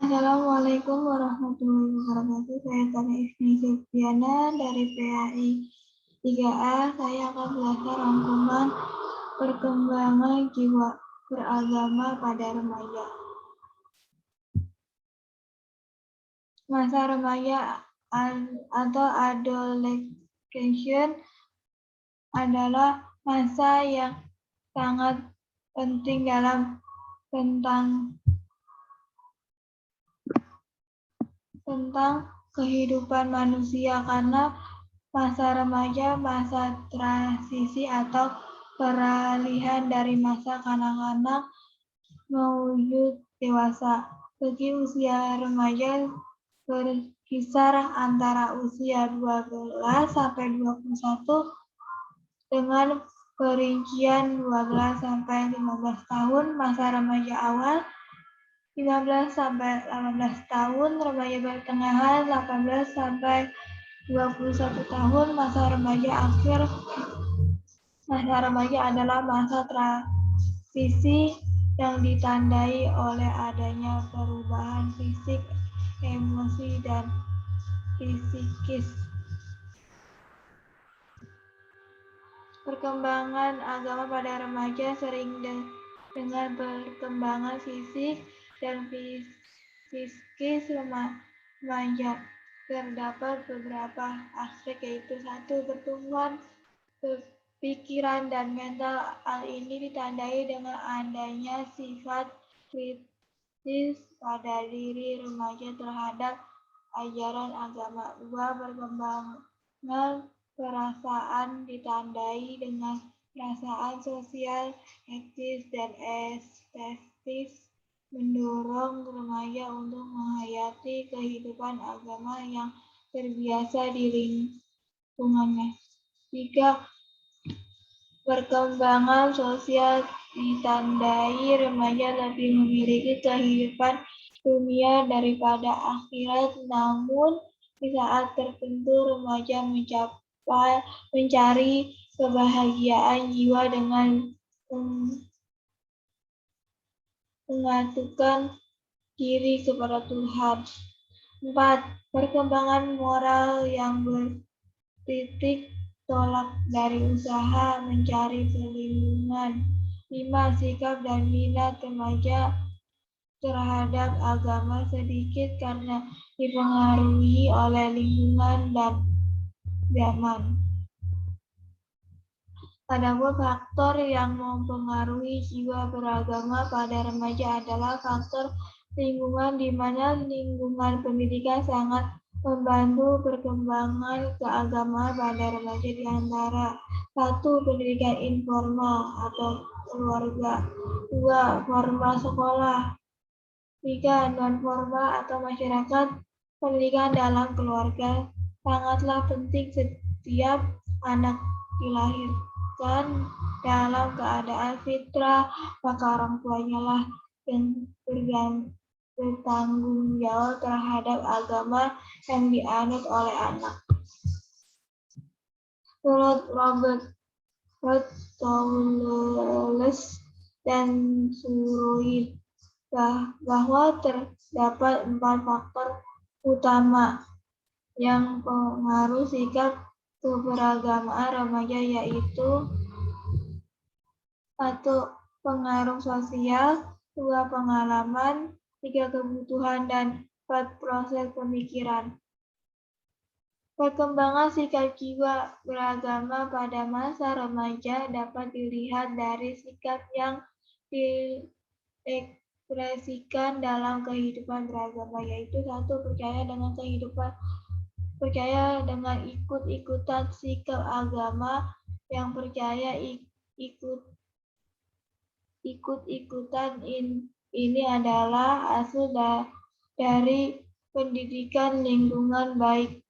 Assalamualaikum warahmatullahi wabarakatuh. Saya Tania Isni Septiana dari PAI 3A. Saya akan belajar rangkuman perkembangan jiwa beragama pada remaja. Masa remaja atau adolescence adalah masa yang sangat penting dalam tentang kehidupan manusia, karena masa remaja masa transisi atau peralihan dari masa kanak-kanak menuju dewasa. Bagi usia remaja berkisar antara usia 12 sampai 21 dengan perincian 12 sampai 15 tahun masa remaja awal, 15 sampai 18 tahun remaja pertengahan, 18 sampai 21 tahun masa remaja akhir. Masa remaja adalah masa transisi yang ditandai oleh adanya perubahan fisik, emosi, dan psikis. Perkembangan agama pada remaja sering dengan perkembangan fisik dan psikis remaja. Terdapat beberapa aspek, yaitu 1. Pertumbuhan pikiran dan mental. Hal ini ditandai dengan adanya sifat kritis pada diri remaja terhadap ajaran agama. 2. Perkembangan perasaan ditandai dengan perasaan sosial, etis, dan estetis, mendorong remaja untuk menghayati kehidupan agama yang terbiasa di lingkungannya. 3. Perkembangan sosial ditandai remaja lebih memiliki kehidupan dunia daripada akhirat, namun di saat tertentu remaja mencari kebahagiaan jiwa dengan mengatukan diri kepada Tuhan. 4. Perkembangan moral yang bertitik tolak dari usaha mencari perlindungan. 5. Sikap dan minat remaja terhadap agama sedikit karena dipengaruhi oleh lingkungan dan zaman. Adapun faktor yang mempengaruhi jiwa beragama pada remaja adalah faktor lingkungan, di mana lingkungan pendidikan sangat membantu perkembangan keagamaan pada remaja, di antara 1. Pendidikan informal atau keluarga, 2. Formal sekolah, 3. Non-formal atau masyarakat. Pendidikan dalam keluarga sangatlah penting. Setiap anak dilahirkan dalam keadaan fitrah, maka orang tuanya lah yang bertanggung jawab terhadap agama yang dianut oleh anak. Menurut Robert Towles dan Suroid bahwa terdapat 4 faktor utama yang pengaruh sikap keberagamaan remaja, yaitu 1. Pengaruh sosial, 2. Pengalaman, 3. Kebutuhan, dan 4. Proses pemikiran. Perkembangan sikap jiwa beragama pada masa remaja dapat dilihat dari sikap yang diekspresikan dalam kehidupan beragama, yaitu 1. Percaya dengan ikut-ikutan sikap agama. Yang percaya ikut-ikutan ini adalah hasil dari pendidikan lingkungan, baik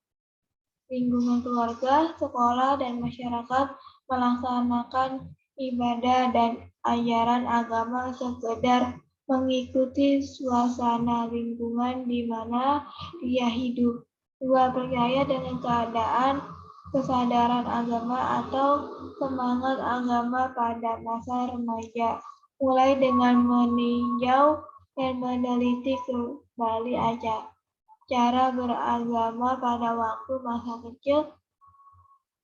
lingkungan keluarga, sekolah, dan masyarakat, melaksanakan ibadah dan ajaran agama sekedar mengikuti suasana lingkungan di mana dia hidup. 2. Percaya dengan kesadaran agama atau semangat agama pada masa remaja, mulai dengan meninjau dan meneliti kembali cara beragama pada waktu masa kecil.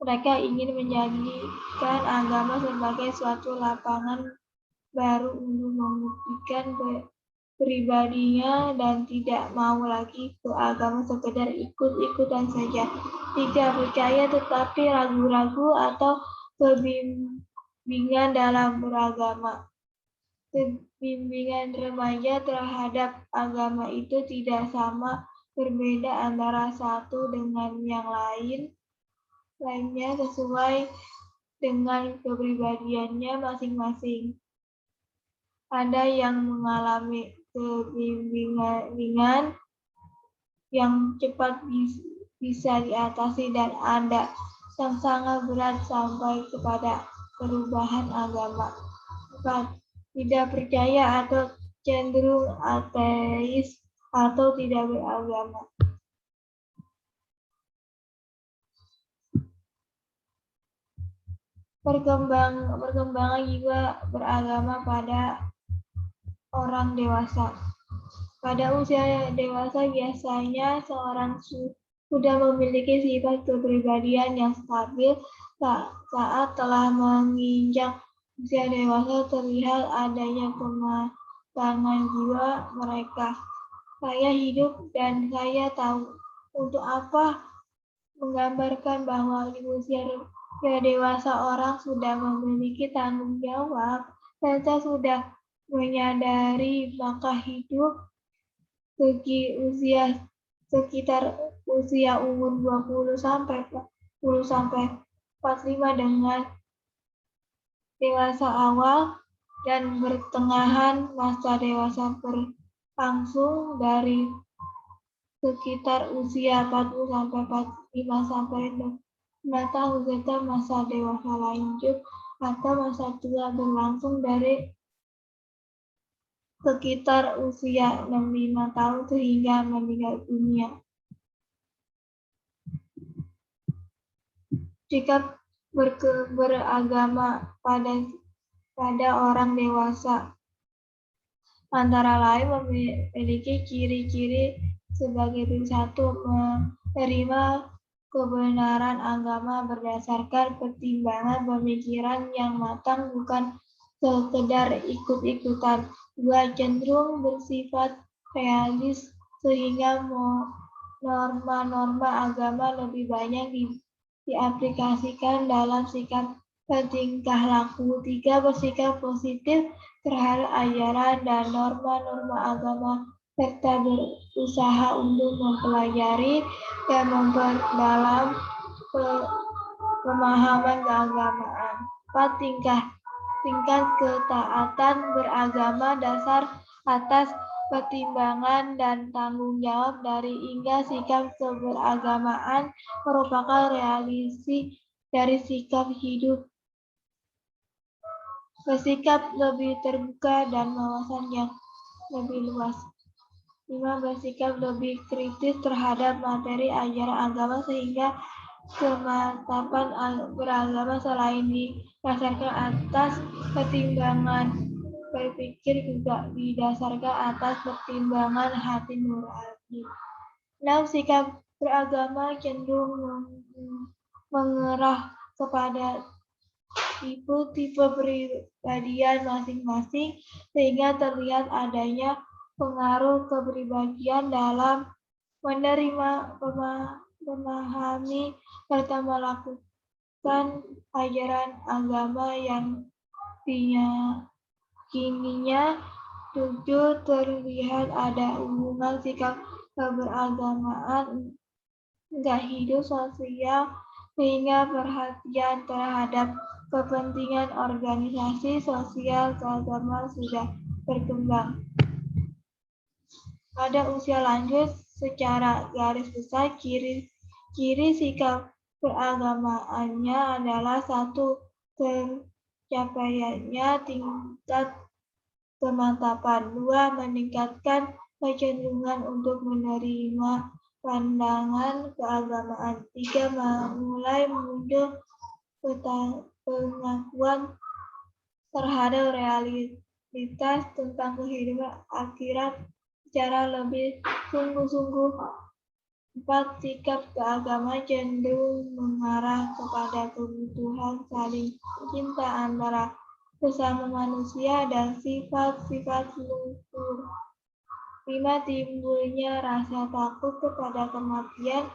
Mereka ingin menjadikan agama sebagai suatu lapangan baru untuk membuktikan pribadinya dan tidak mau lagi ke agama sekedar ikut-ikutan saja. Tidak percaya tetapi ragu-ragu atau kebimbangan dalam beragama. Bimbingan remaja terhadap agama itu tidak sama, berbeda antara satu dengan yang lainnya sesuai dengan kepribadiannya masing-masing. Ada yang mengalami kebimbingan yang cepat bisa diatasi dan ada yang sangat berat sampai kepada perubahan agama. 4. Tidak percaya atau cenderung ateis atau tidak beragama. Perkembangan jiwa beragama pada orang dewasa. Pada usia dewasa biasanya seorang sudah memiliki sifat kepribadian yang stabil. Saat telah menginjak usia dewasa terlihat adanya kematangan jiwa mereka. Saya hidup dan saya tahu untuk apa, menggambarkan bahwa di usia dewasa orang sudah memiliki tanggung jawab dan saya sudah menyadari maka hidup sekitar usia umur 20 sampai 45 dengan dewasa awal dan pertengahan masa dewasa berlangsung dari sekitar usia 40 sampai 45 sampai 5 tahun serta masa dewasa lanjut atau masa tua berlangsung dari sekitar usia 65 tahun sehingga meninggal dunia. Sikap beragama pada orang dewasa antara lain memiliki ciri-ciri sebagai satu, menerima kebenaran agama berdasarkan pertimbangan pemikiran yang matang, bukan sekedar ikut-ikutan. 2. Cenderung bersifat realis sehingga norma-norma agama lebih banyak diaplikasikan dalam sikap dan tingkah laku. 3. Bersikap positif terhadap ajaran dan norma-norma agama serta berusaha untuk mempelajari dan memperdalam pemahaman keagamaan. 4. Tingkat ketaatan beragama dasar atas pertimbangan dan tanggung jawab dari hingga sikap keberagamaan merupakan realisasi dari sikap hidup. Bersikap lebih terbuka dan wawasan yang lebih luas. 5. Bersikap lebih kritis terhadap materi ajaran agama sehingga kemantapan beragama selain didasarkan atas pertimbangan berpikir juga didasarkan atas pertimbangan hati nurani. 6. Sikap beragama cenderung mengarah kepada tipe kepribadian masing-masing sehingga terlihat adanya pengaruh kepribadian dalam menerima, memahami, serta melakukan ajaran agama yang diyakininya. 7. Terlihat ada hubungan sikap keberagamaan enggak hidup sosial sehingga perhatian terhadap kepentingan organisasi sosial keagamaan sudah berkembang. Pada usia lanjut, secara garis besar ciri sikap beragamaannya adalah 1. Tercapaiannya tingkat kemantapan. 2. Meningkatkan kecenderungan untuk menerima pandangan keagamaan. 3. Mulai muncul pengakuan terhadap identitas tentang kehidupan akhirat secara lebih sungguh-sungguh. 4. Sikap keagamaan cenderung mengarah kepada kebutuhan saling cinta antara sesama manusia dan sifat-sifat luhur. 5. Timbulnya rasa takut kepada kematian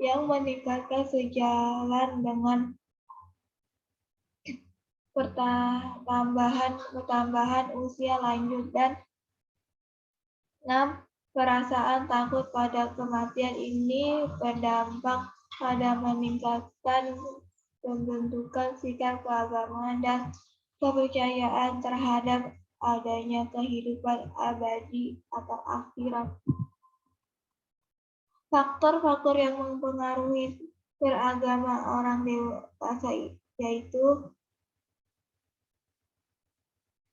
yang meningkatkan sejalan dengan pertambahan usia lanjut. Dan 6. Perasaan takut pada kematian ini berdampak pada meningkatkan pembentukan sikap keagamaan dan kepercayaan terhadap adanya kehidupan abadi atau akhirat. Faktor-faktor yang mempengaruhi beragama orang dewasa yaitu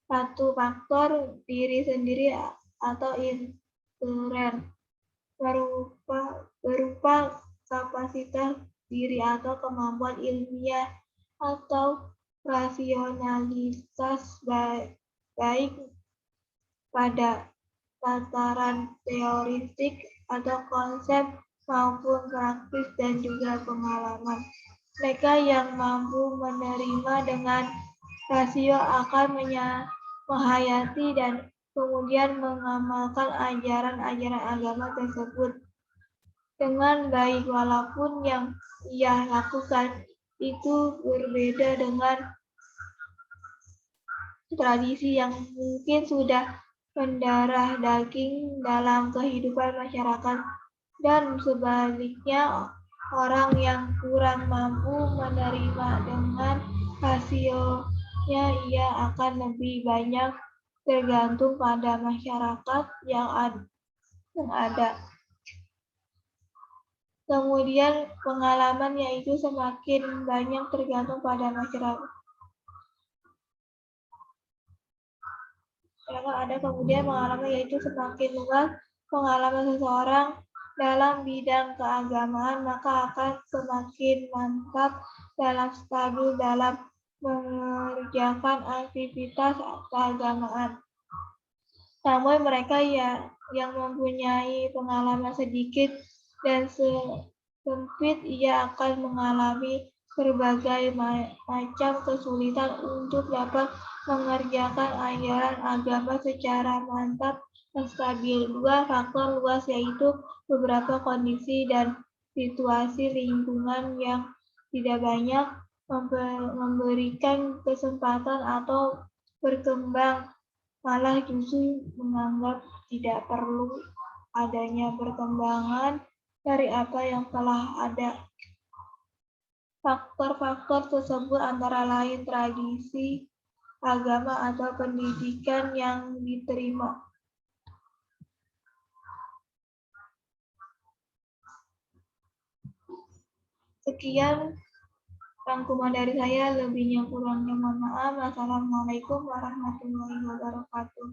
1. Faktor diri sendiri atau intern berupa kapasitas diri atau kemampuan ilmiah atau rasionalitas baik pada tataran teoretik atau konsep maupun praktis dan juga pengalaman. Mereka yang mampu menerima dengan rasio akan menghayati dan kemudian mengamalkan ajaran-ajaran agama tersebut dengan baik, walaupun yang ia lakukan itu berbeda dengan tradisi yang mungkin sudah mendarah daging dalam kehidupan masyarakat. Dan sebaliknya, orang yang kurang mampu menerima dengan rasionya, ia akan lebih banyak tergantung pada masyarakat yang ada. Kemudian pengalaman yaitu semakin banyak tergantung pada masyarakat. Kemudian pengalaman yaitu semakin luas pengalaman seseorang dalam bidang keagamaan, maka akan semakin mantap dalam stabil dalam mengerjakan aktivitas keagamaan. Namun mereka yang mempunyai pengalaman sedikit dan sempit, ia akan mengalami berbagai macam kesulitan untuk dapat mengerjakan ajaran agama secara mantap dan stabil. 2. Faktor luas yaitu beberapa kondisi dan situasi lingkungan yang tidak banyak memberikan kesempatan atau berkembang, malah justru menganggap tidak perlu adanya perkembangan dari apa yang telah ada. Faktor-faktor tersebut antara lain tradisi, agama, atau pendidikan yang diterima. Sekian rangkuman dari saya, lebihnya kurangnya mohon maaf. Wassalamualaikum warahmatullahi wabarakatuh.